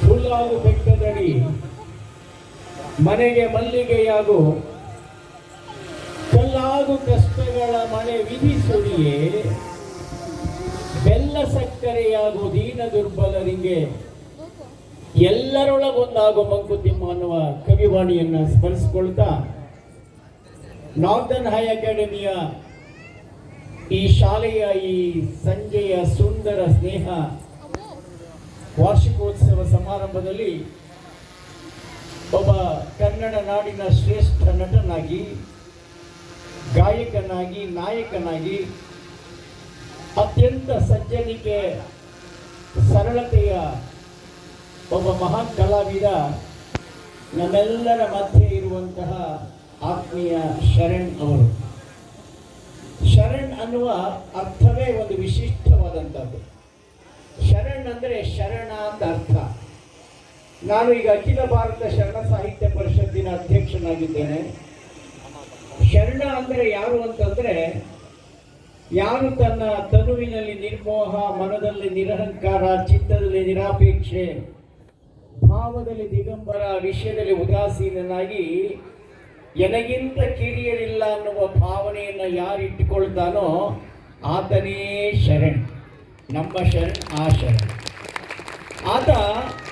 ಹುಲ್ಲಾಗು ಬೆಟ್ಟದಡಿ ಮನೆಗೆ ಮಲ್ಲಿಗೆಯಾಗು, ಕಲ್ಲಾಗು ಕಷ್ಟಗಳ ಮನೆ ವಿಧಿಸುಡಿಯೇ, ಬೆಲ್ಲ ಸಕ್ಕರೆಯಾಗು ದೀನ ದುರ್ಬಲರಿಗೆ, ಎಲ್ಲರೊಳಗೊಂದಾಗು ಮಂಕುತಿಮ್ಮ ಅನ್ನುವ ಕವಿವಾಣಿಯನ್ನು ಸ್ಮರಿಸಿಕೊಳ್ತಾ, ನಾರ್ದನ್ ಹೈ ಅಕಾಡೆಮಿಯ ಈ ಶಾಲೆಯ ಈ ಸಂಜೆಯ ಸುಂದರ ಸ್ನೇಹ ವಾರ್ಷಿಕೋತ್ಸವ ಸಮಾರಂಭದಲ್ಲಿ ಒಬ್ಬ ಕನ್ನಡ ನಾಡಿನ ಶ್ರೇಷ್ಠ ನಟನಾಗಿ, ಗಾಯಕನಾಗಿ, ನಾಯಕನಾಗಿ, ಅತ್ಯಂತ ಸಜ್ಜನಿಕೆ ಸರಳತೆಯ ಒಬ್ಬ ಮಹಾನ್ ಕಲಾವಿದ ನಮ್ಮೆಲ್ಲರ ಮಧ್ಯೆ ಇರುವಂತಹ ಆತ್ಮೀಯ ಶರಣ್ ಅವರು. ಶರಣ್ ಅನ್ನುವ ಅರ್ಥವೇ ಒಂದು ವಿಶಿಷ್ಟವಾದಂಥದ್ದು. ಶರಣ್ ಅಂದರೆ ಶರಣ ಅಂತ ಅರ್ಥ. ನಾನು ಈಗ ಅಖಿಲ ಭಾರತ ಶರಣ ಸಾಹಿತ್ಯ ಪರಿಷತ್ತಿನ ಅಧ್ಯಕ್ಷನಾಗಿದ್ದೇನೆ. ಶರಣ ಅಂದರೆ ಯಾರು ಅಂತಂದ್ರೆ, ಯಾರು ತನ್ನ ತನುವಿನಲ್ಲಿ ನಿರ್ಮೋಹ, ಮನದಲ್ಲಿ ನಿರಹಂಕಾರ, ಚಿತ್ತದಲ್ಲಿ ನಿರಾಪೇಕ್ಷೆ, ಭಾವದಲ್ಲಿ ದಿಗಂಬರ, ವಿಷಯದಲ್ಲಿ ಉದಾಸೀನನಾಗಿ ಎನಗಿಂತ ಕಿರಿಯರಿಲ್ಲ ಅನ್ನುವ ಭಾವನೆಯನ್ನು ಯಾರು ಇಟ್ಟುಕೊಳ್ತಾನೋ ಆತನೇ ಶರಣ್. ನಮ್ಮ ಶರಣ್ ಆ ಶರಣ್. ಆತ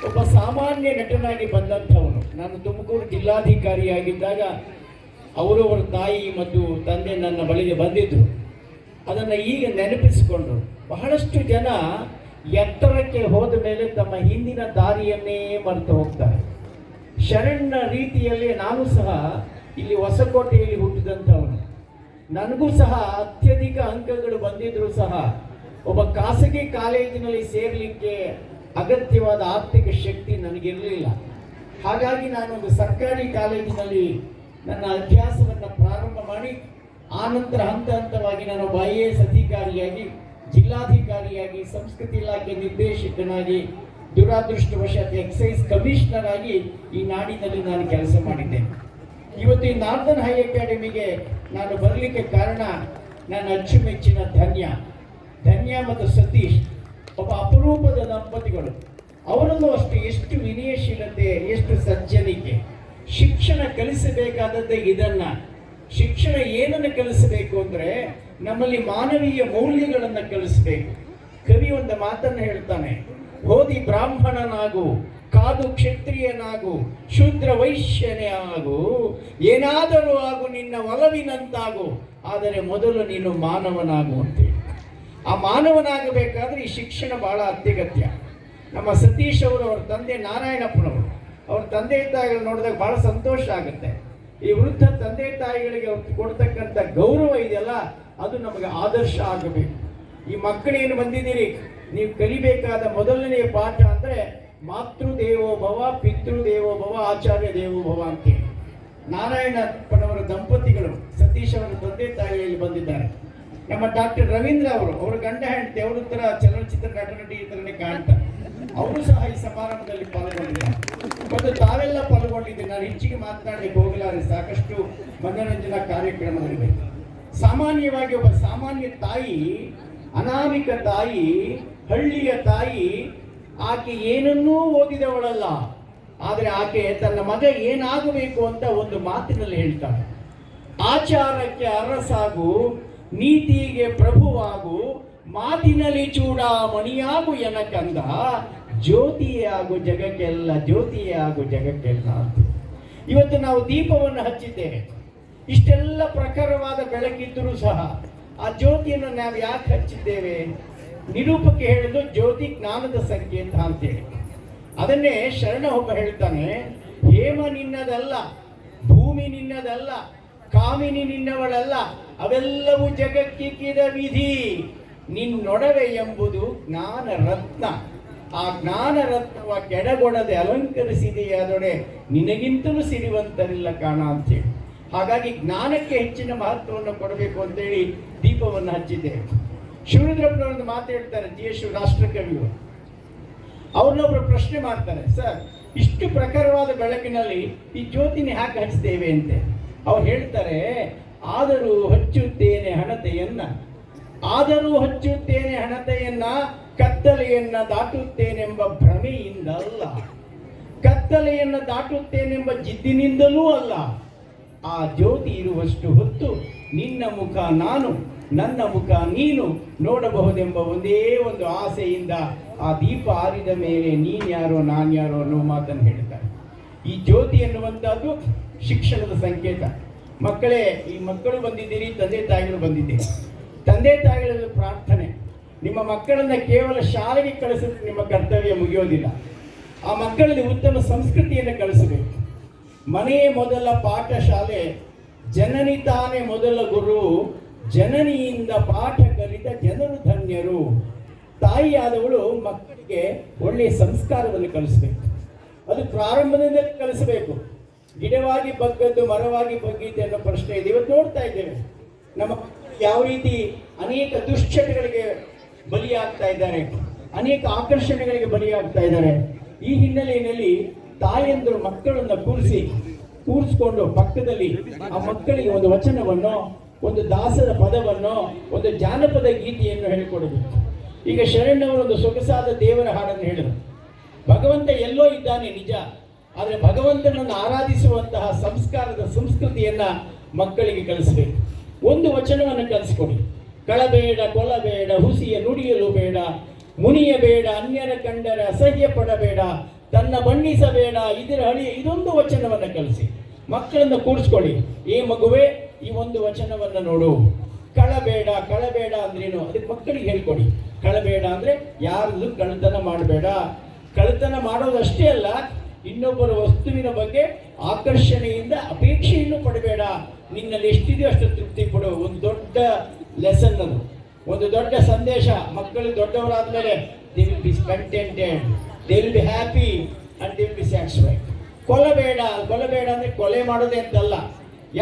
ಒಬ್ಬ ಸಾಮಾನ್ಯ ನಟನಾಗಿ ಬಂದಂಥವನು. ನಾನು ತುಮಕೂರು ಜಿಲ್ಲಾಧಿಕಾರಿಯಾಗಿದ್ದಾಗ ಅವರವರ ತಾಯಿ ಮತ್ತು ತಂದೆ ನನ್ನ ಬಳಿಗೆ ಬಂದಿದ್ದರು. ಅದನ್ನು ಈಗ ನೆನಪಿಸಿಕೊಂಡ್ರು. ಬಹಳಷ್ಟು ಜನ ಎತ್ತರಕ್ಕೆ ಹೋದ ಮೇಲೆ ತಮ್ಮ ಹಿಂದಿನ ದಾರಿಯನ್ನೇ ಮರೆತು ಹೋಗ್ತಾರೆ. ಶರಣ್ನ ರೀತಿಯಲ್ಲಿ ನಾನು ಸಹ ಇಲ್ಲಿ ಹೊಸಕೋಟೆಯಲ್ಲಿ ಹುಟ್ಟಿದಂಥವನು. ನನಗೂ ಸಹ ಅತ್ಯಧಿಕ ಅಂಕಗಳು ಬಂದಿದ್ರೂ ಸಹ ಒಬ್ಬ ಖಾಸಗಿ ಕಾಲೇಜಿನಲ್ಲಿ ಸೇರಲಿಕ್ಕೆ ಅಗತ್ಯವಾದ ಆರ್ಥಿಕ ಶಕ್ತಿ ನನಗಿರಲಿಲ್ಲ. ಹಾಗಾಗಿ ನಾನೊಂದು ಸರ್ಕಾರಿ ಕಾಲೇಜಿನಲ್ಲಿ ನನ್ನ ಅಭ್ಯಾಸವನ್ನು ಪ್ರಾರಂಭ ಮಾಡಿ, ಆನಂತರ ಹಂತ ಹಂತವಾಗಿ ನಾನೊಬ್ಬ IAS ಅಧಿಕಾರಿಯಾಗಿ, ಜಿಲ್ಲಾಧಿಕಾರಿಯಾಗಿ, ಸಂಸ್ಕೃತಿ ಇಲಾಖೆ ನಿರ್ದೇಶಕನಾಗಿ, ದುರಾದೃಷ್ಟವಶಾತ್ ಎಕ್ಸೈಸ್ ಕಮಿಷನರ್ ಆಗಿ ಈ ನಾಡಿನಲ್ಲಿ ನಾನು ಕೆಲಸ ಮಾಡಿದ್ದೇನೆ. ಇವತ್ತು ಈ ನಾರ್ದನ್ ಹೈ ಅಕಾಡೆಮಿಗೆ ನಾನು ಬರಲಿಕ್ಕೆ ಕಾರಣ ನನ್ನ ಅಚ್ಚುಮೆಚ್ಚಿನ ಧನ್ಯ ಮತ್ತು ಸತೀಶ್, ಒಬ್ಬ ಅಪರೂಪದ ದಂಪತಿಗಳು. ಅವರಲ್ಲೂ ಅಷ್ಟು ಎಷ್ಟು ವಿನಯಶೀಲತೆ, ಎಷ್ಟು ಸಜ್ಜನಿಕೆ. ಶಿಕ್ಷಣ ಕಲಿಸಬೇಕಾದದ್ದೇ ಇದನ್ನ. ಶಿಕ್ಷಣ ಏನನ್ನು ಕಲಿಸಬೇಕು ಅಂದರೆ ನಮ್ಮಲ್ಲಿ ಮಾನವೀಯ ಮೌಲ್ಯಗಳನ್ನು ಕಲಿಸಬೇಕು. ಕವಿ ಒಂದು ಮಾತನ್ನು ಹೇಳ್ತಾನೆ, ಓದಿ ಬ್ರಾಹ್ಮಣನಾಗು, ಕಾದು ಕ್ಷತ್ರಿಯನಾಗು, ಶೂದ್ರ ವೈಶ್ಯನೇ ಆಗು, ಏನಾದರೂ ಆಗು ನಿನ್ನ ಒಲವಿನಂತಾಗು, ಆದರೆ ಮೊದಲು ನೀನು ಮಾನವನಾಗು ಅಂತೇಳಿ. ಆ ಮಾನವನಾಗಬೇಕಾದ್ರೆ ಈ ಶಿಕ್ಷಣ ಬಹಳ ಅತ್ಯಗತ್ಯ. ನಮ್ಮ ಸತೀಶ್ ಅವರು, ಅವರ ತಂದೆ ನಾರಾಯಣಪ್ಪನವರು, ಅವ್ರ ತಂದೆ ತಾಯಿಗಳು ನೋಡಿದಾಗ ಬಹಳ ಸಂತೋಷ ಆಗುತ್ತೆ. ಈ ವೃದ್ಧ ತಂದೆ ತಾಯಿಗಳಿಗೆ ಕೊಡ್ತಕ್ಕಂಥ ಗೌರವ ಇದೆಯಲ್ಲ, ಅದು ನಮಗೆ ಆದರ್ಶ ಆಗಬೇಕು. ಈ ಮಕ್ಕಳೇನು ಬಂದಿದ್ದೀರಿ, ನೀವು ಕಲಿಬೇಕಾದ ಮೊದಲನೆಯ ಪಾಠ ಅಂದರೆ ಮಾತೃದೇವೋಭವ, ಪಿತೃದೇವೋಭವ, ಆಚಾರ್ಯ ದೇವೋಭವ ಅಂತೇಳಿ. ನಾರಾಯಣಪ್ಪನವರ ದಂಪತಿಗಳು, ಸತೀಶ್ ಅವರ ತಂದೆ ತಾಯಿಯಲ್ಲಿ ಬಂದಿದ್ದಾರೆ. ನಮ್ಮ ಡಾಕ್ಟರ್ ರವೀಂದ್ರ ಅವರು, ಅವರ ಗಂಡ ಹೆಂಡತಿ, ಅವರ ಥರ ಚಲನಚಿತ್ರ ನಟಿ ಥರನೇ ಕಾಣ್ತಾರೆ. ಅವರು ಸಹ ಈ ಸಮಾರಂಭದಲ್ಲಿ ಪಾಲ್ಗೊಂಡಿದ್ದಾರೆ ಮತ್ತು ತಾವೆಲ್ಲ ಪಾಲ್ಗೊಂಡಿದ್ದಾರೆ. ನಾನು ಹೆಚ್ಚಿಗೆ ಮಾತನಾಡಲಿಕ್ಕೆ ಹೋಗಲಾರೆ, ಸಾಕಷ್ಟು ಮನೋರಂಜನಾ ಕಾರ್ಯಕ್ರಮಗಳಿವೆ. ಸಾಮಾನ್ಯವಾಗಿ ಒಬ್ಬ ಸಾಮಾನ್ಯ ತಾಯಿ, ಅನಾಮಿಕ ತಾಯಿ, ಹಳ್ಳಿಯ ತಾಯಿ, ಆಕೆ ಏನನ್ನೂ ಓದಿದವಳಲ್ಲ. ಆದರೆ ಆಕೆ ತನ್ನ ಮಗ ಏನಾಗಬೇಕು ಅಂತ ಒಂದು ಮಾತಿನಲ್ಲಿ ಹೇಳ್ತಾಳೆ. ಆಚಾರಕ್ಕೆ ಅರಸಾಗು, ನೀತಿಗೆ ಪ್ರಭುವಾಗು, ಮಾತಿನಲ್ಲಿ ಚೂಡಾಮಣಿಯಾಗು ಎನಕಂದ, ಜ್ಯೋತಿಯೇ ಆಗು ಜಗಕ್ಕೆಲ್ಲ, ಜ್ಯೋತಿಯೇ ಆಗು ಜಗಕ್ಕೆಲ್ಲ ಅಂತ. ಇವತ್ತು ನಾವು ದೀಪವನ್ನು ಹಚ್ಚಿದ್ದೇವೆ. ಇಷ್ಟೆಲ್ಲ ಪ್ರಖರವಾದ ಬೆಳಕಿದ್ದರೂ ಸಹ ಆ ಜ್ಯೋತಿಯನ್ನು ನಾವು ಯಾಕೆ ಹಚ್ಚಿದ್ದೇವೆ? ನಿರೂಪಕ್ಕೆ ಹೇಳಿದ್ದು ಜ್ಯೋತಿ ಜ್ಞಾನದ ಸಂಕೇತ ಅಂತೇಳಿ. ಅದನ್ನೇ ಶರಣ ಒಬ್ಬ ಹೇಳ್ತಾನೆ, ಹೇಮ ನಿನ್ನದಲ್ಲ, ಭೂಮಿ ನಿನ್ನದಲ್ಲ, ಕಾಮಿನಿ ನಿನ್ನವಳಲ್ಲ, ಅವೆಲ್ಲವೂ ಜಗಕ್ಕಿಕ್ಕಿದ ವಿಧಿ, ನಿನ್ನೊಡವೆ ಎಂಬುದು ಜ್ಞಾನ ರತ್ನ. ಆ ಜ್ಞಾನ ರತ್ನವ ಕೆಡಗೊಡದೆ ಅಲಂಕರಿಸಿದೆಯಾದೊಡೆ ನಿನಗಿಂತಲೂ ಸಿರಿವಂತರಿಲ್ಲ ಕಾಣ ಅಂತೇಳಿ. ಹಾಗಾಗಿ ಜ್ಞಾನಕ್ಕೆ ಹೆಚ್ಚಿನ ಮಹತ್ವವನ್ನು ಕೊಡಬೇಕು ಅಂತೇಳಿ ದೀಪವನ್ನು ಹಚ್ಚಿದ್ದೇವೆ. ಶಿವರುದ್ರಪ್ಪನವರೊಂದು ಮಾತು ಹೇಳ್ತಾರೆ, GS ರಾಷ್ಟ್ರಕವಿಗಳು. ಅವ್ರನ್ನೊಬ್ರು ಪ್ರಶ್ನೆ ಮಾಡ್ತಾರೆ, ಸರ್ ಇಷ್ಟು ಪ್ರಖರವಾದ ಬೆಳಕಿನಲ್ಲಿ ಈ ಜ್ಯೋತಿನ ಯಾಕೆ ಹಚ್ಚಿದ್ದೇವೆ ಅಂತೆ. ಅವ್ರು ಹೇಳ್ತಾರೆ, ಆದರೂ ಹಚ್ಚುತ್ತೇನೆ ಹಣತೆಯನ್ನ, ಆದರೂ ಹಚ್ಚುತ್ತೇನೆ ಹಣತೆಯನ್ನ, ಕತ್ತಲೆ ಕತ್ತಲೆಯನ್ನ ದಾಟುತ್ತೇನೆಂಬ ಭ್ರಮೆಯಿಂದ ಅಲ್ಲ, ಕತ್ತಲೆಯನ್ನು ದಾಟುತ್ತೇನೆಂಬ ಜಿದ್ದಿನಿಂದಲೂ ಅಲ್ಲ. ಆ ಜ್ಯೋತಿ ಇರುವಷ್ಟು ಹೊತ್ತು ನಿನ್ನ ಮುಖ ನಾನು, ನನ್ನ ಮುಖ ನೀನು ನೋಡಬಹುದೆಂಬ ಒಂದೇ ಒಂದು ಆಸೆಯಿಂದ ಆ ದೀಪ ಆರಿದ ಮೇಲೆ ನೀನ್ಯಾರೋ ನಾನ್ಯಾರೋ ಅನ್ನೋ ಮಾತನ್ನು ಹೇಳ್ತಾರೆ. ಈ ಜ್ಯೋತಿ ಎನ್ನುವಂಥದ್ದು ಶಿಕ್ಷಣದ ಸಂಕೇತ. ಮಕ್ಕಳೇ, ಈ ಮಕ್ಕಳು ಬಂದಿದ್ದೀರಿ, ತಂದೆ ತಾಯಿಗಳು ಬಂದಿದ್ದೀರಿ. ತಂದೆ ತಾಯಿಗಳ ಪ್ರಾರ್ಥನೆ, ನಿಮ್ಮ ಮಕ್ಕಳನ್ನು ಕೇವಲ ಶಾಲೆಗೆ ಕಳಿಸಿದ್ರೆ ನಿಮ್ಮ ಕರ್ತವ್ಯ ಮುಗಿಯೋದಿಲ್ಲ. ಆ ಮಕ್ಕಳಲ್ಲಿ ಉತ್ತಮ ಸಂಸ್ಕೃತಿಯನ್ನು ಕಳಿಸಬೇಕು. ಮನೆಯೇ ಮೊದಲ ಪಾಠಶಾಲೆ, ಜನನಿ ತಾನೇ ಮೊದಲ ಗುರು, ಜನನಿಯಿಂದ ಪಾಠ ಕಲಿತ ಜನರು ಧನ್ಯರು. ತಾಯಿಯಾದವಳು ಮಕ್ಕಳಿಗೆ ಒಳ್ಳೆಯ ಸಂಸ್ಕಾರವನ್ನು ಕಲಿಸಬೇಕು. ಅದು ಪ್ರಾರಂಭದಿಂದ ಕಲಿಸಬೇಕು. ಗಿಡವಾಗಿ ಬಗ್ಗದ್ದು ಮರವಾಗಿ ಬಗ್ಗಿದ್ದು ಅನ್ನೋ ಪ್ರಶ್ನೆ ಇದೆ. ಇವತ್ತು ನೋಡ್ತಾ ಇದ್ದೇವೆ ನಮ್ಮ ಯಾವ ರೀತಿ ಅನೇಕ ದುಶ್ಚಟಗಳಿಗೆ ಬಲಿಯಾಗ್ತಾ ಇದ್ದಾರೆ, ಅನೇಕ ಆಕರ್ಷಣೆಗಳಿಗೆ ಬಲಿಯಾಗ್ತಾ ಇದ್ದಾರೆ. ಈ ಹಿನ್ನೆಲೆಯಲ್ಲಿ ತಾಯಂದರು ಮಕ್ಕಳನ್ನು ಕೂರಿಸ್ಕೊಂಡು ಪಕ್ಕದಲ್ಲಿ ಆ ಮಕ್ಕಳಿಗೆ ಒಂದು ವಚನವನ್ನು, ಒಂದು ದಾಸರ ಪದವನ್ನು, ಒಂದು ಜಾನಪದ ಗೀತೆಯನ್ನು ಹೇಳಿಕೊಡಬೇಕು. ಈಗ ಶರಣವರು ಒಂದು ಸೊಗಸಾದ ದೇವರ ಹಾಡನ್ನು ಹೇಳಿದರು. ಭಗವಂತ ಎಲ್ಲೋ ಇದ್ದಾನೆ ನಿಜ, ಆದರೆ ಭಗವಂತನನ್ನು ಆರಾಧಿಸುವಂತಹ ಸಂಸ್ಕಾರದ ಸಂಸ್ಕೃತಿಯನ್ನ ಮಕ್ಕಳಿಗೆ ಕಲಿಸಬೇಕು. ಒಂದು ವಚನವನ್ನು ಕಲಿಸ್ಕೊಡಿ. ಕಳಬೇಡ, ಕೊಲಬೇಡ, ಹುಸಿಯ ನುಡಿಯಲು ಬೇಡ, ಮುನಿಯಬೇಡ, ಅನ್ಯರ ಕಂಡರೆ ಅಸಹ್ಯ ಪಡಬೇಡ, ತನ್ನ ಬಣ್ಣಿಸಬೇಡ, ಇದರ ಇದೊಂದು ವಚನವನ್ನು ಕಲಿಸಿ ಮಕ್ಕಳನ್ನು ಕೂಡಿಸ್ಕೊಳ್ಳಿ. ಏ ಮಗುವೆ, ಈ ಒಂದು ವಚನವನ್ನು ನೋಡು. ಕಳಬೇಡ ಅಂದ್ರೇನು ಅದಕ್ಕೆ ಮಕ್ಕಳಿಗೆ ಹೇಳ್ಕೊಡಿ. ಕಳಬೇಡ ಅಂದ್ರೆ ಯಾರದು ಕಳ್ಳತನ ಮಾಡಬೇಡ. ಕಳ್ಳತನ ಮಾಡೋದಷ್ಟೇ ಅಲ್ಲ, ಇನ್ನೊಬ್ಬರ ವಸ್ತುವಿನ ಬಗ್ಗೆ ಆಕರ್ಷಣೆಯಿಂದ ಅಪೇಕ್ಷೆಯನ್ನು ಪಡಬೇಡ. ನಿನ್ನಲ್ಲಿ ಎಷ್ಟಿದೆಯೋ ಅಷ್ಟು ತೃಪ್ತಿ ಪಡು. ಒಂದು ದೊಡ್ಡ ಲೆಸನ್ ಅದು, ಒಂದು ದೊಡ್ಡ ಸಂದೇಶ. ಮಕ್ಕಳು ದೊಡ್ಡವರಾದ್ಮೇಲೆ they will be contented, they will be happy and they will be satisfied. ಕೊಲ್ಲಬೇಡ ಅಂದ್ರೆ ಕೊಲೆ ಮಾಡೋದೇ ಅಂತಲ್ಲ,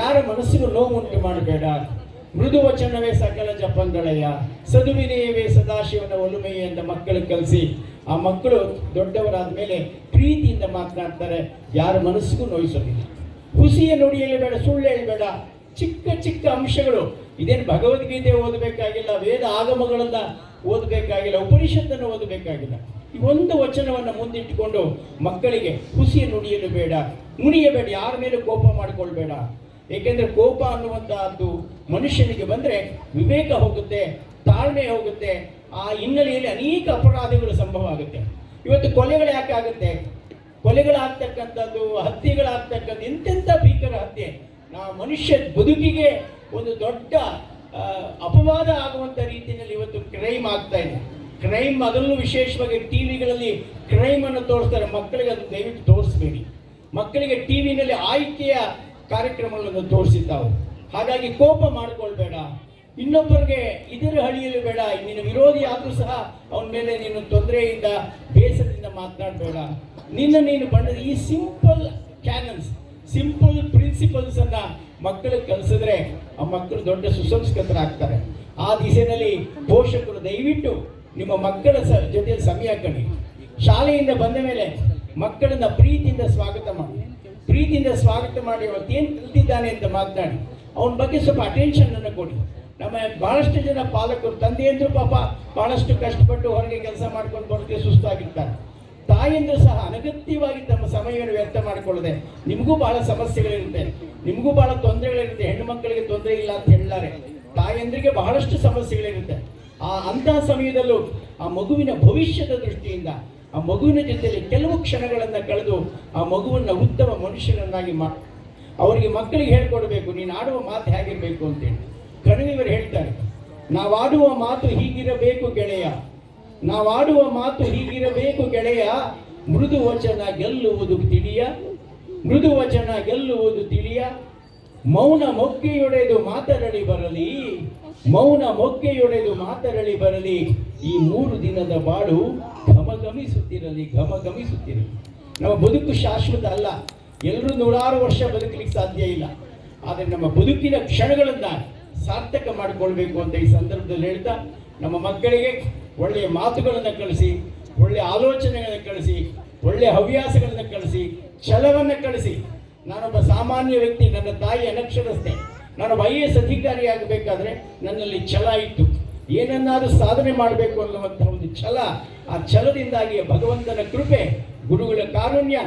ಯಾರ ಮನಸ್ಸಿಗೂ ನೋವು ಉಂಟು ಮಾಡಬೇಡ. ಮೃದು ವಚನವೇ ಸಕಲ ಜಪಂಗಳಯ್ಯ, ಸದುವಿನಯವೇ ಸದಾಶಿವನ ಒಲುಮೆಯೇ ಅಂತ ಮಕ್ಕಳಿಗೆ ಕಲಿಸಿ ಆ ಮಕ್ಕಳು ದೊಡ್ಡವರಾದ ಮೇಲೆ ಪ್ರೀತಿಯಿಂದ ಮಾತನಾಡ್ತಾರೆ, ಯಾರ ಮನಸ್ಸಿಗೂ ನೋಯಿಸೋದಿಲ್ಲ. ಹುಸಿಯ ನುಡಿಯಲ್ಲಿ ಬೇಡ, ಸುಳ್ಳು ಹೇಳಬೇಡ. ಚಿಕ್ಕ ಚಿಕ್ಕ ಅಂಶಗಳು, ಇದೇನು ಭಗವದ್ಗೀತೆ ಓದಬೇಕಾಗಿಲ್ಲ, ವೇದ ಆಗಮಗಳನ್ನ ಓದಬೇಕಾಗಿಲ್ಲ, ಉಪನಿಷತ್ತನ್ನು ಓದಬೇಕಾಗಿಲ್ಲ. ಈ ಒಂದು ವಚನವನ್ನು ಮುಂದಿಟ್ಟುಕೊಂಡು ಮಕ್ಕಳಿಗೆ ಹುಸಿಯ ನುಡಿಯಲು ಬೇಡ, ಮುನಿಯಬೇಡ, ಯಾರ ಮೇಲೆ ಕೋಪ ಮಾಡಿಕೊಳ್ಬೇಡ. ಏಕೆಂದರೆ ಕೋಪ ಅನ್ನುವಂತಹದ್ದು ಮನುಷ್ಯನಿಗೆ ಬಂದರೆ ವಿವೇಕ ಹೋಗುತ್ತೆ, ತಾಳ್ಮೆ ಹೋಗುತ್ತೆ. ಆ ಹಿನ್ನೆಲೆಯಲ್ಲಿ ಅನೇಕ ಅಪರಾಧಗಳು ಸಂಭವ ಆಗುತ್ತೆ. ಇವತ್ತು ಕೊಲೆಗಳು ಯಾಕೆ ಆಗುತ್ತೆ? ಕೊಲೆಗಳಾಗ್ತಕ್ಕಂಥದ್ದು, ಹತ್ಯೆಗಳಾಗ್ತಕ್ಕಂಥ ಎಂತೆಂಥ ಭೀಕರ ಹತ್ಯೆ ಮನುಷ್ಯ ಬದುಕಿಗೆ ಒಂದು ದೊಡ್ಡ ಅಪವಾದ ಆಗುವಂಥ ರೀತಿಯಲ್ಲಿ ಇವತ್ತು ಕ್ರೈಮ್ ಆಗ್ತಾ ಇದೆ. ಕ್ರೈಮ್ ಅದರಲ್ಲೂ ವಿಶೇಷವಾಗಿ ಟಿವಿಗಳಲ್ಲಿ ಕ್ರೈಮನ್ನು ತೋರಿಸ್ತಾರೆ. ಮಕ್ಕಳಿಗೆ ಅದು ದಯವಿಟ್ಟು ತೋರಿಸಬೇಡಿ. ಮಕ್ಕಳಿಗೆ ಟಿವಿನಲ್ಲಿ ಆಯ್ಕೆಯ ಕಾರ್ಯಕ್ರಮಗಳನ್ನು ತೋರಿಸಿದ್ದಾವೆ. ಹಾಗಾಗಿ ಕೋಪ ಮಾಡಿಕೊಳ್ಬೇಡ, ಇನ್ನೊಬ್ಬರಿಗೆ ಇದರ ಹಳಿಯಲು ಬೇಡ. ನಿನ್ನ ವಿರೋಧಿ ಆದರೂ ಸಹ ಅವನ ಮೇಲೆ ನೀನು ತೊಂದರೆಯಿಂದ ಬೇಸರದಿಂದ ಮಾತನಾಡಬೇಡ. ನೀನು ಬಂದ ಈ ಸಿಂಪಲ್ ಕ್ಯಾನನ್ಸ್, ಸಿಂಪಲ್ ಪ್ರಿನ್ಸಿಪಲ್ಸ್ ಅನ್ನ ಮಕ್ಕಳಿಗೆ ಕಲಿಸಿದ್ರೆ ಆ ಮಕ್ಕಳು ದೊಡ್ಡ ಸುಸಂಸ್ಕೃತರಾಗ್ತಾರೆ. ಆ ದಿಸೆಯಲ್ಲಿ ಪೋಷಕರು ದಯವಿಟ್ಟು ನಿಮ್ಮ ಮಕ್ಕಳ ಜೊತೆ ಸಮಯ ಕಳಿ. ಶಾಲೆಯಿಂದ ಬಂದ ಮೇಲೆ ಮಕ್ಕಳನ್ನ ಪ್ರೀತಿಯಿಂದ ಸ್ವಾಗತ ಮಾಡಿ, ಪ್ರೀತಿಯಿಂದ ಸ್ವಾಗತ ಮಾಡಿ ಅವತ್ತೇನು ಕಲ್ತಿದ್ದಾನೆ ಅಂತ ಮಾತನಾಡಿ ಅವನ ಬಗ್ಗೆ ಸ್ವಲ್ಪ ಅಟೆನ್ಷನ್ ಅನ್ನು ಕೊಡಿ. ನಮ್ಮ ಬಹಳಷ್ಟು ಜನ ಪಾಲಕರು, ತಂದೆಯಂದ್ರು ಪಾಪ ಬಹಳಷ್ಟು ಕಷ್ಟಪಟ್ಟು ಹೊರಗೆ ಕೆಲಸ ಮಾಡ್ಕೊಂಡು ಬರೋಕ್ಕೆ ಸುಸ್ತಾಗಿರ್ತಾರೆ. ತಾಯಿಯಂದ್ರು ಸಹ ಅನಗತ್ಯವಾಗಿ ತಮ್ಮ ಸಮಯವನ್ನು ವ್ಯರ್ಥ ಮಾಡಿಕೊಳ್ಳದೆ, ನಿಮಗೂ ಬಹಳ ಸಮಸ್ಯೆಗಳಿರುತ್ತೆ, ನಿಮಗೂ ಬಹಳ ತೊಂದರೆಗಳಿರುತ್ತೆ. ಹೆಣ್ಣು ಮಕ್ಕಳಿಗೆ ತೊಂದರೆ ಇಲ್ಲ ಅಂತ ಹೇಳಲಾರೆ, ತಾಯಂದ್ರಿಗೆ ಬಹಳಷ್ಟು ಸಮಸ್ಯೆಗಳಿರುತ್ತೆ. ಅಂತಹ ಸಮಯದಲ್ಲೂ ಆ ಮಗುವಿನ ಭವಿಷ್ಯದ ದೃಷ್ಟಿಯಿಂದ ಆ ಮಗುವಿನ ಜೊತೆಯಲ್ಲಿ ಕೆಲವು ಕ್ಷಣಗಳನ್ನು ಕಳೆದು ಆ ಮಗುವನ್ನು ಉತ್ತಮ ಮನುಷ್ಯನನ್ನಾಗಿ ಮಾಡಿ ಅವರಿಗೆ ಮಕ್ಕಳಿಗೆ ಹೇಳ್ಕೊಡ್ಬೇಕು, ನೀನು ಆಡುವ ಮಾತು ಹೇಗಿರಬೇಕು ಅಂತೇಳಿ. ಕಣಿವೆಯವರು ಹೇಳ್ತಾರೆ, ನಾವಾಡುವ ಮಾತು ಹೀಗಿರಬೇಕು ಗೆಳೆಯ, ನಾವಾಡುವ ಮಾತು ಹೀಗಿರಬೇಕು ಗೆಳೆಯ, ಮೃದು ವಚನ ಗೆಲ್ಲುವುದು ತಿಳಿಯ, ಮೃದು ವಚನ ಗೆಲ್ಲುವುದು ತಿಳಿಯ, ಮೌನ ಮೊಗ್ಗೆಯೊಡೆದು ಮಾತರಳಿ ಬರಲಿ, ಮೌನ ಮೊಗ್ಗೆಯೊಡೆದು ಮಾತರಳಿ ಬರಲಿ, ಈ 3 ದಿನದ ಬಾಳು ಘಮಘಮಿಸುತ್ತಿರಲಿ, ಘಮಘಮಿಸುತ್ತಿರಲಿ. ನಮ್ಮ ಬದುಕು ಶಾಶ್ವತ ಅಲ್ಲ, ಎಲ್ಲರೂ 100 ವರ್ಷ ಬದುಕಲಿಕ್ಕೆ ಸಾಧ್ಯ ಇಲ್ಲ. ಆದರೆ ನಮ್ಮ ಬದುಕಿನ ಕ್ಷಣಗಳನ್ನ ಸಾರ್ಥಕ ಮಾಡಿಕೊಳ್ಬೇಕು ಅಂತ ಈ ಸಂದರ್ಭದಲ್ಲಿ ಹೇಳ್ತಾ, ನಮ್ಮ ಮಕ್ಕಳಿಗೆ ಒಳ್ಳೆಯ ಮಾತುಗಳನ್ನು ಕಳಿಸಿ, ಒಳ್ಳೆಯ ಆಲೋಚನೆಗಳನ್ನು ಕಳಿಸಿ, ಒಳ್ಳೆಯ ಹವ್ಯಾಸಗಳನ್ನು ಕಳಿಸಿ, ಛಲವನ್ನು ಕಳಿಸಿ. ನಾನೊಬ್ಬ ಸಾಮಾನ್ಯ ವ್ಯಕ್ತಿ, ನನ್ನ ತಾಯಿ ಅನಕ್ಷರಸ್ಥೆ. ನಾನೊಬ್ಬ IAS ಅಧಿಕಾರಿ ಆಗಬೇಕಾದ್ರೆ ನನ್ನಲ್ಲಿ ಛಲ ಇತ್ತು. ಏನನ್ನಾದರೂ ಸಾಧನೆ ಮಾಡಬೇಕು ಅನ್ನುವಂಥ ಒಂದು ಛಲ, ಆ ಛಲದಿಂದಾಗಿ ಭಗವಂತನ ಕೃಪೆ, ಗುರುಗಳ ಕಾರುಣ್ಯ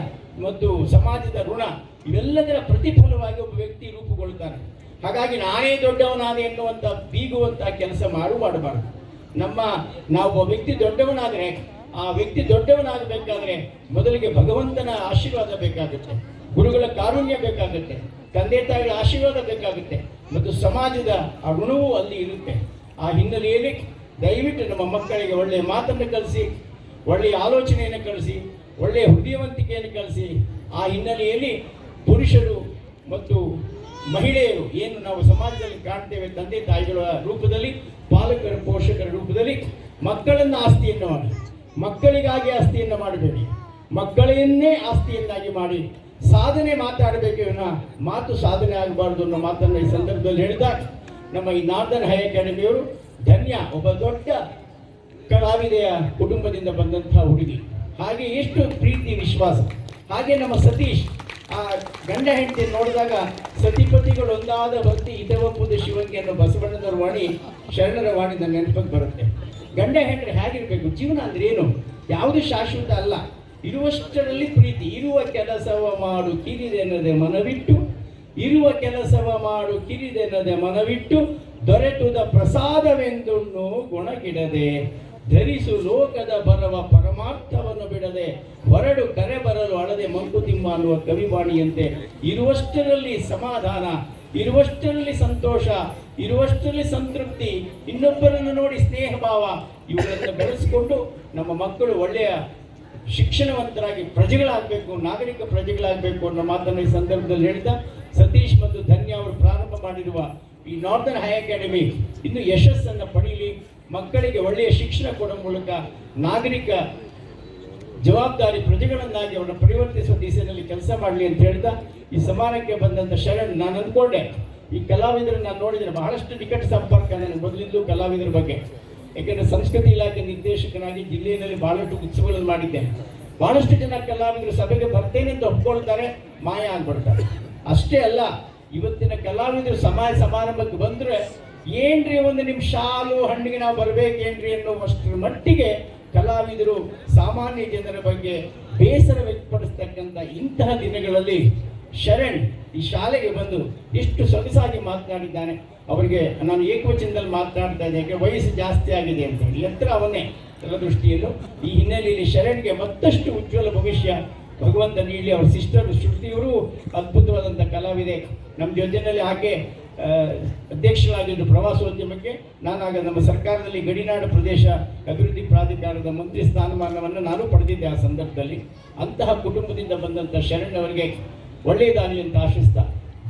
ಮತ್ತು ಸಮಾಜದ ಋಣ ಇವೆಲ್ಲದರ ಪ್ರತಿಫಲವಾಗಿ ಒಬ್ಬ ವ್ಯಕ್ತಿ ರೂಪುಗೊಳ್ತಾನೆ. ಹಾಗಾಗಿ ನಾನೇ ದೊಡ್ಡವನಾದೆ ಎನ್ನುವಂಥ ಬೀಗುವಂಥ ಕೆಲಸ ಮಾಡಬಾರ್ದು. ನಾವು ಒಬ್ಬ ವ್ಯಕ್ತಿ ದೊಡ್ಡವನಾದರೆ, ಆ ವ್ಯಕ್ತಿ ದೊಡ್ಡವನಾಗಬೇಕಾದ್ರೆ ಮೊದಲಿಗೆ ಭಗವಂತನ ಆಶೀರ್ವಾದ ಬೇಕಾಗುತ್ತೆ, ಗುರುಗಳ ಕಾರುಣ್ಯ ಬೇಕಾಗುತ್ತೆ, ತಂದೆ ತಾಯಿಗಳ ಆಶೀರ್ವಾದ ಬೇಕಾಗುತ್ತೆ, ಮತ್ತು ಸಮಾಜದ ಆ ಋಣವೂ ಅಲ್ಲಿ ಇರುತ್ತೆ. ಆ ಹಿನ್ನೆಲೆಯಲ್ಲಿ ದಯವಿಟ್ಟು ನಮ್ಮ ಮಕ್ಕಳಿಗೆ ಒಳ್ಳೆಯ ಮಾತನ್ನು ಕಲಿಸಿ, ಒಳ್ಳೆಯ ಆಲೋಚನೆಯನ್ನು ಕಲಿಸಿ, ಒಳ್ಳೆಯ ಹೃದಯವಂತಿಕೆಯನ್ನು ಕಲಿಸಿ, ಆ ಹಿನ್ನೆಲೆಯಲ್ಲಿ ಪುರುಷರು ಮತ್ತು ಮಹಿಳೆಯರು ಏನು ನಾವು ಸಮಾಜದಲ್ಲಿ ಕಾಣ್ತೇವೆ, ತಂದೆ ತಾಯಿಗಳ ರೂಪದಲ್ಲಿ, ಪಾಲಕರ ಪೋಷಕರ ರೂಪದಲ್ಲಿ ಮಕ್ಕಳನ್ನು ಆಸ್ತಿಯನ್ನು ಮಾಡಿ, ಮಕ್ಕಳಿಗಾಗಿ ಆಸ್ತಿಯನ್ನು ಮಾಡಬೇಡಿ, ಮಕ್ಕಳನ್ನೇ ಆಸ್ತಿಯನ್ನಾಗಿ ಮಾಡಿ ಸಾಧನೆ ಮಾತಾಡಬೇಕು, ಮಾತು ಸಾಧನೆ ಆಗಬಾರ್ದು ಅನ್ನೋ ಮಾತನ್ನು ಈ ಸಂದರ್ಭದಲ್ಲಿ ಹೇಳಿದಾಗ ನಮ್ಮ ಈ ನಾರ್ದನ್ ಹೈ ಅಕಾಡೆಮಿಯವರು ಧನ್ಯ. ಒಬ್ಬ ದೊಡ್ಡ ಕಲಾವಿದೆಯ ಕುಟುಂಬದಿಂದ ಬಂದಂತಹ ಹುಡುಗಿ, ಹಾಗೆ ಎಷ್ಟು ಪ್ರೀತಿ ವಿಶ್ವಾಸ. ಹಾಗೆ ನಮ್ಮ ಸತೀಶ್, ಆ ಗಂಡ ಹೆಂಡತಿ ನೋಡಿದಾಗ ಸತಿಪತಿಗಳು ಒಂದಾದ ಭಕ್ತಿ ಹಿತವಪ್ಪುದ ಶಿವಂಗೆ ಅನ್ನೋ ಬಸವಣ್ಣನವರ ವಾಣಿ, ಶರಣರ ವಾಣಿ ನನ್ನ ನೆನಪಕ್ಕೆ ಬರುತ್ತೆ. ಗಂಡ ಹೆಂಡ್ರೆ ಹೇಗಿರಬೇಕು, ಜೀವನ ಅಂದ್ರೆ ಏನು, ಯಾವುದು ಶಾಶ್ವತ ಅಲ್ಲ, ಇರುವಷ್ಟರಲ್ಲಿ ಪ್ರೀತಿ. ಇರುವ ಕೆಲಸವ ಮಾಡು ಕಿರಿದೆನ್ನದೆ ಮನವಿಟ್ಟು, ಇರುವ ಕೆಲಸವ ಮಾಡು ಕಿರಿದೆನ್ನದೆ ಮನವಿಟ್ಟು, ದೊರೆತುದ ಪ್ರಸಾದವೆಂದುಣ್ಣು ಗುಣಗಿಡದೆ, ಧರಿಸು ಲೋಕದ ಬರವ ಪರಮಾರ್ಥವನ್ನು ಬಿಡದೆ, ಹೊರಡು ಕರೆ ಬರಲು ಅಳದೆ ಮಂಕುತಿಮ್ಮ ಅನ್ನುವ ಕವಿವಾಣಿಯಂತೆ ಇರುವಷ್ಟರಲ್ಲಿ ಸಮಾಧಾನ, ಇರುವಷ್ಟರಲ್ಲಿ ಸಂತೋಷ, ಇರುವಷ್ಟರಲ್ಲಿ ಸಂತೃಪ್ತಿ, ಇನ್ನೊಬ್ಬರನ್ನು ನೋಡಿ ಸ್ನೇಹ ಭಾವ, ಇವುಗಳನ್ನು ಬೆಳೆಸಿಕೊಂಡು ನಮ್ಮ ಮಕ್ಕಳು ಒಳ್ಳೆಯ ಶಿಕ್ಷಣವಂತರಾಗಿ ಪ್ರಜೆಗಳಾಗಬೇಕು, ನಾಗರಿಕ ಪ್ರಜೆಗಳಾಗಬೇಕು ಅನ್ನೋ ಮಾತನ್ನು ಈ ಸಂದರ್ಭದಲ್ಲಿ ಹೇಳ್ತಾ, ಸತೀಶ್ ಮತ್ತು ಧನ್ಯ ಅವರು ಪ್ರಾರಂಭ ಮಾಡಿರುವ ಈ ನಾರ್ದನ್ ಹೈ ಅಕಾಡೆಮಿ ಇನ್ನು ಯಶಸ್ಸನ್ನು ಪಡೀಲಿ, ಮಕ್ಕಳಿಗೆ ಒಳ್ಳೆಯ ಶಿಕ್ಷಣ ಕೊಡೋ ಮೂಲಕ ನಾಗರಿಕ ಜವಾಬ್ದಾರಿ ಪ್ರಜೆಗಳನ್ನಾಗಿ ಅವರನ್ನು ಪರಿವರ್ತಿಸುವ ದಿಸೆಯಲ್ಲಿ ಕೆಲಸ ಮಾಡಲಿ ಅಂತ ಹೇಳ್ತಾ, ಈ ಸಮಾನಕ್ಕೆ ಬಂದಂಥ ಶರಣ್, ನಾನು ಅಂದ್ಕೊಂಡೆ ಈ ಕಲಾವಿದರನ್ನು ನಾನು ನೋಡಿದರೆ ಬಹಳಷ್ಟು ನಿಕಟ ಸಂಪರ್ಕ ನನಗೆ ಮೊದಲಿಂದಲೂ ಕಲಾವಿದರ ಬಗ್ಗೆ. ಯಾಕೆಂದರೆ ಸಂಸ್ಕೃತಿ ಇಲಾಖೆ ನಿರ್ದೇಶಕನಾಗಿ ಜಿಲ್ಲೆಯಲ್ಲಿ ಬಹಳಷ್ಟು ಉತ್ಸವಗಳನ್ನು ಮಾಡಿದ್ದೇನೆ. ಬಹಳಷ್ಟು ಜನ ಕಲಾವಿದರು ಸಭೆಗೆ ಬರ್ತೇನೆ ಅಂತ ಒಪ್ಕೊಳ್ತಾರೆ, ಮಾಯ ಆಗ್ಬಿಡ್ತಾರೆ. ಅಷ್ಟೇ ಅಲ್ಲ, ಇವತ್ತಿನ ಕಲಾವಿದರು ಸಮಾರಂಭಕ್ಕೆ ಬಂದರೆ ಏನ್ರಿ ಒಂದು ನಿಮ್ಮ ಶಾಲು ಹಣ್ಣಿಗೆ ನಾವು ಬರಬೇಕೇನ್ರಿ ಅನ್ನುವಷ್ಟರ ಮಟ್ಟಿಗೆ ಕಲಾವಿದರು ಸಾಮಾನ್ಯ ಜನರ ಬಗ್ಗೆ ಬೇಸರ ವ್ಯಕ್ತಪಡಿಸ್ತಕ್ಕಂಥ ಇಂತಹ ದಿನಗಳಲ್ಲಿ ಶರಣ್ ಈ ಶಾಲೆಗೆ ಬಂದು ಎಷ್ಟು ಸೊಗಸಾಗಿ ಮಾತನಾಡಿದ್ದಾನೆ. ಅವರಿಗೆ ನಾನು ಏಕವಚನದಲ್ಲಿ ಮಾತನಾಡ್ತಾ ಇದ್ದೆ, ಯಾಕೆ ವಯಸ್ಸು ಜಾಸ್ತಿ ಆಗಿದೆ ಅಂತ ಹೇಳಿ, ಎತ್ತರ ಅವನ್ನೇ ಎಲ್ಲ ದೃಷ್ಟಿಯಲ್ಲೂ. ಈ ಹಿನ್ನೆಲೆಯಲ್ಲಿ ಶರಣ್ಗೆ ಮತ್ತಷ್ಟು ಉಜ್ವಲ ಭವಿಷ್ಯ ಭಗವಂತ ನೀಡಲಿ. ಅವರ ಸಿಸ್ಟರ್ ಶ್ರುತಿಯವರು ಅದ್ಭುತವಾದಂಥ ಕಲಾವಿದೆ. ನಮ್ಮ ಜೊತೆಯಲ್ಲಿ ಆಕೆ ಅಧ್ಯಕ್ಷರಾಗಿದ್ದು ಪ್ರವಾಸೋದ್ಯಮಕ್ಕೆ, ನಾನಾಗ ನಮ್ಮ ಸರ್ಕಾರದಲ್ಲಿ ಗಡಿನಾಡು ಪ್ರದೇಶ ಅಭಿವೃದ್ಧಿ ಪ್ರಾಧಿಕಾರದ ಮಂತ್ರಿ ಸ್ಥಾನಮಾನವನ್ನು ನಾನು ಪಡೆದಿದ್ದೆ. ಆ ಸಂದರ್ಭದಲ್ಲಿ ಅಂತಹ ಕುಟುಂಬದಿಂದ ಬಂದಂಥ ಶರಣ್ ಅವರಿಗೆ ಒಳ್ಳೆಯದಾಗಲಿ ಅಂತ ಆಶಿಸ್ತಾ,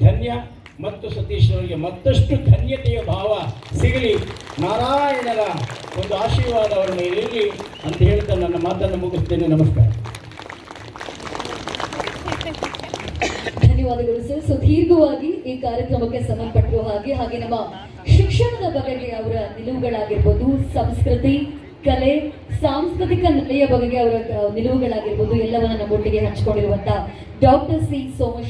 ಧನ್ಯ ಮತ್ತು ಸತೀಶ್ ಅವರಿಗೆ ಮತ್ತಷ್ಟು ಧನ್ಯತೆಯ ಭಾವ ಸಿಗಲಿ, ನಾರಾಯಣರ ಒಂದು ಆಶೀರ್ವಾದ ಅವರ ಮೇಲೆ ಇರಲಿ ಅಂತ ಹೇಳ್ತಾ ನನ್ನ ಮಾತನ್ನು ಮುಗಿಸ್ತೇನೆ. ನಮಸ್ಕಾರ. ಧನ್ಯವಾದಗಳು ಸರ್. ಸುದೀರ್ಘವಾಗಿ ಈ ಕಾರ್ಯಕ್ರಮಕ್ಕೆ ಸಂಬಂಧಪಟ್ಟಿರುವ ಹಾಗೆ ನಮ್ಮ ಶಿಕ್ಷಣದ ಬಗೆಗೆ ಅವರ ನಿಲುವುಗಳಾಗಿರ್ಬೋದು, ಸಂಸ್ಕೃತಿ, ಕಲೆ, ಸಾಂಸ್ಕೃತಿಕ ನೆಲೆಯ ಬಗೆಗೆ ಅವರ ನಿಲುವುಗಳಾಗಿರ್ಬೋದು, ಎಲ್ಲವನ್ನ ನಮ್ಮೊಟ್ಟಿಗೆ ಹಂಚಿಕೊಂಡಿರುವಂತಹ ಡಾಕ್ಟರ್ ಸಿ ಸೋಮಶೇಖರ್